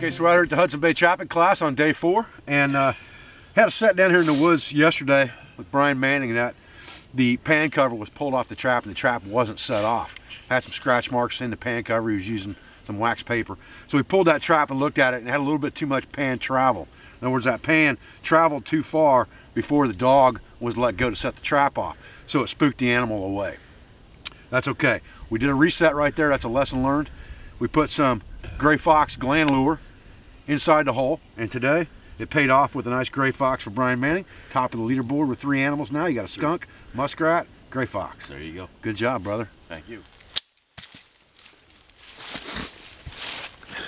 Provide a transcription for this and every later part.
Okay, so we're out here at the Hudson Bay trapping class on day 4, and had a set down here in the woods yesterday with Brian Manning, and that the pan cover was pulled off the trap and the trap wasn't set off. Had some scratch marks in the pan cover. He was using some wax paper. So we pulled that trap and looked at it and had a little bit too much pan travel. In other words, that pan traveled too far before the dog was let go to set the trap off. So it spooked the animal away. That's okay. We did a reset right there. That's a lesson learned. We put some gray fox gland lure inside the hole, and today it paid off with a nice gray fox for Brian Manning. Top of the leaderboard with 3 animals now. You got a skunk, muskrat, gray fox. There you go. Good job, brother. Thank you.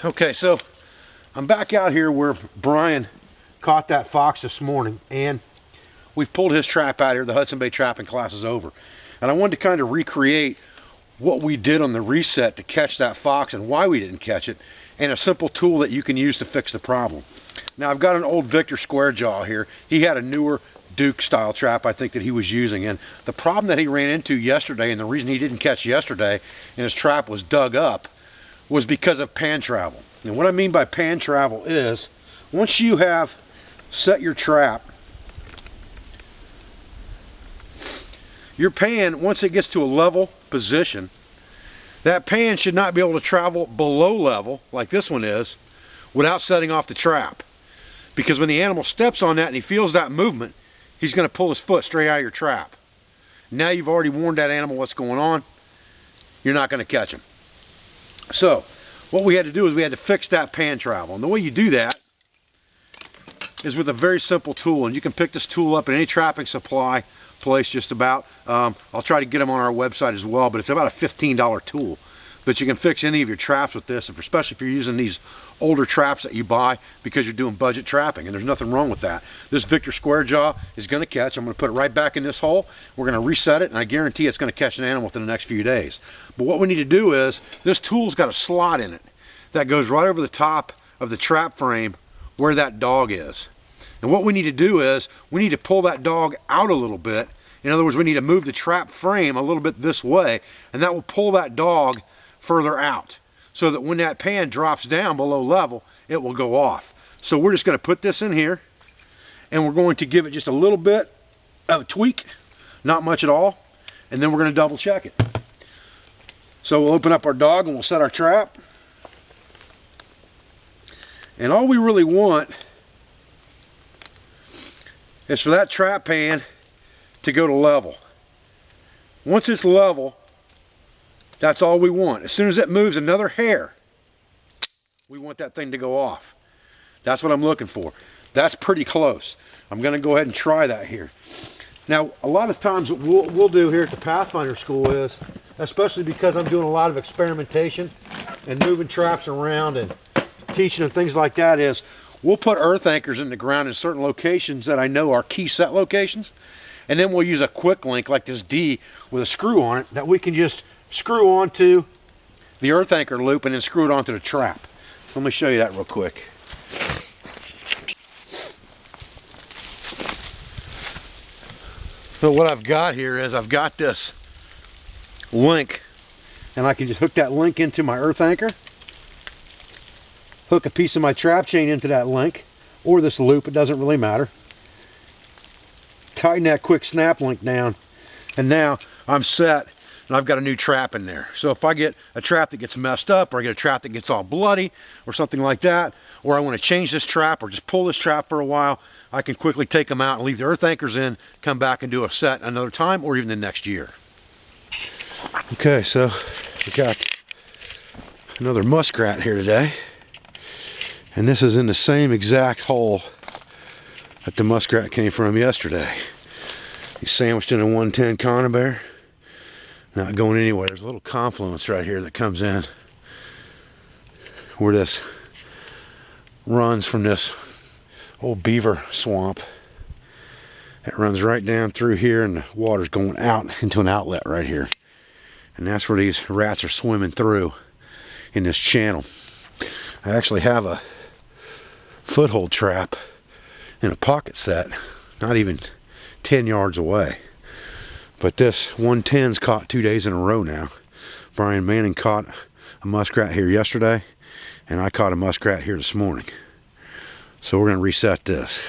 Okay, so I'm back out here where Brian caught that fox this morning, and we've pulled his trap out here. The Hudson Bay trapping class is over, and I wanted to kind of recreate what we did on the reset to catch that fox and why we didn't catch it, and a simple tool that you can use to fix the problem. Now, I've got an old Victor square jaw here. He had a newer Duke style trap, I think, that he was using, and the problem that he ran into yesterday, and the reason he didn't catch yesterday and his trap was dug up, was because of pan travel. And what I mean by pan travel is, once you have set your trap, your pan, once it gets to a level position, that pan should not be able to travel below level, like this one is, without setting off the trap. Because when the animal steps on that and he feels that movement, he's going to pull his foot straight out of your trap. Now you've already warned that animal what's going on. You're not going to catch him. So what we had to do is we had to fix that pan travel. And the way you do that is with a very simple tool. And you can pick this tool up at any trapping supply place just about. I'll try to get them on our website as well, but it's about a $15 tool. But you can fix any of your traps with this, especially if you're using these older traps that you buy because you're doing budget trapping, and there's nothing wrong with that. This Victor square jaw is going to catch. I'm going to put it right back in this hole. We're going to reset it, and I guarantee it's going to catch an animal within the next few days. But what we need to do is, this tool's got a slot in it that goes right over the top of the trap frame where that dog is. And what we need to do is, we need to pull that dog out a little bit. In other words, we need to move the trap frame a little bit this way, and that will pull that dog further out, so that when that pan drops down below level, it will go off. So we're just going to put this in here, and we're going to give it just a little bit of a tweak, not much at all, and then we're going to double check it. So we'll open up our dog and we'll set our trap. And all we really want is for that trap pan to go to level. Once it's level, that's all we want. As soon as it moves another hair, we want that thing to go off. That's what I'm looking for. That's pretty close. I'm going to go ahead and try that here. Now, a lot of times what we'll do here at the Pathfinder school is, especially because I'm doing a lot of experimentation and moving traps around and teaching and things like that, is we'll put earth anchors in the ground in certain locations that I know are key set locations, and then we'll use a quick link like this D with a screw on it that we can just screw onto the earth anchor loop and then screw it onto the trap. So let me show you that real quick. So what I've got here is I've got this link, and I can just hook that link into my earth anchor, hook a piece of my trap chain into that link, or this loop, it doesn't really matter. Tighten that quick snap link down, and now I'm set. And I've got a new trap in there. So if I get a trap that gets messed up, or I get a trap that gets all bloody, or something like that, or I want to change this trap, or just pull this trap for a while, I can quickly take them out and leave the earth anchors in, come back and do a set another time, or even the next year. Okay, so we got another muskrat here today. And this is in the same exact hole that the muskrat came from yesterday. He's sandwiched in a 110 Canterbury. Not going anywhere. There's a little confluence right here that comes in where this runs from this old beaver swamp. It runs right down through here, and the water's going out into an outlet right here. And that's where these rats are swimming through in this channel. I actually have a foothold trap in a pocket set, not even 10 yards away. But this 110's caught 2 days in a row now. Brian Manning caught a muskrat here yesterday, And I caught a muskrat here this morning. So we're going to reset this.